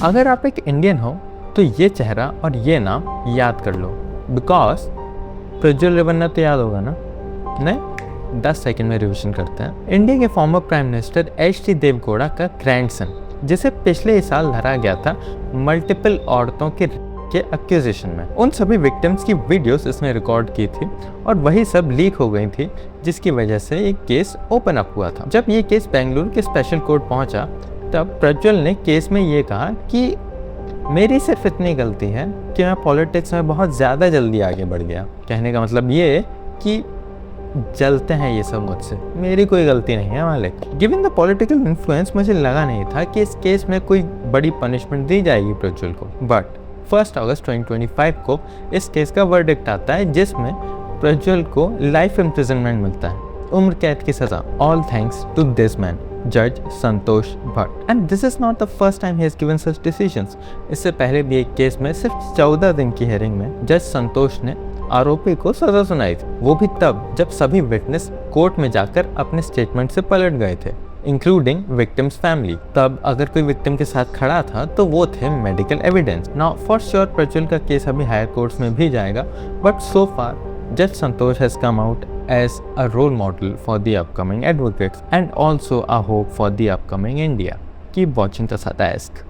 अगर आप एक इंडियन हो तो ये चेहरा और ये नाम याद कर लो, बिकॉज प्रज्वल रेवन्ना तो याद होगा ना? नहीं, 10 सेकंड में रिविजन करते हैं। इंडिया के former prime minister H D Deve Gowda का ग्रैंडसन, जिसे पिछले साल धरा गया था मल्टीपल औरतों के एक्यूजेशन में। उन सभी विक्टिम्स की वीडियोस इसने रिकॉर्ड की थी और वही सब लीक हो गई थी, जिसकी वजह से एक केस ओपन अप हुआ था। जब ये केस बेंगलुरु के स्पेशल कोर्ट पहुंचा तब प्रज्वल ने केस में ये कहा कि मेरी सिर्फ इतनी गलती है कि मैं पॉलिटिक्स में बहुत ज़्यादा जल्दी आगे बढ़ गया। कहने का मतलब ये कि जलते हैं ये सब मुझसे, मेरी कोई गलती नहीं है मालिक। गिवन द पॉलिटिकल इन्फ्लुएंस, मुझे लगा नहीं था कि इस केस में कोई बड़ी पनिशमेंट दी जाएगी प्रज्वल को। बट 1 अगस्त 2025 को इस केस का वर्डिक्ट आता है, जिसमें प्रज्वल को लाइफ इम्प्रिजनमेंट मिलता है, उम्र कैद की सजा। All thanks to this man, जज Santosh Bhatt. And this is not the first time he has given such decisions. इससे पहले भी एक केस में सिर्फ 14 दिन की हियरिंग में जज संतोष ने आरोपी को सजा सुनाई थी, वो भी तब जब सभी विटनेस कोर्ट में जाकर अपने स्टेटमेंट से पलट गए थे, इंक्लूडिंग विक्टिम्स फैमिली। तब अगर कोई विक्टिम के साथ खड़ा था तो वो थे medical evidence. Now for sure Prajwal का केस अभी हायर कोर्ट्स में भी जाएगा, बट सो फार जज Santosh has come out as a role model for the upcoming advocates and also a hope for the upcoming India. Keep watching Tasada Ask.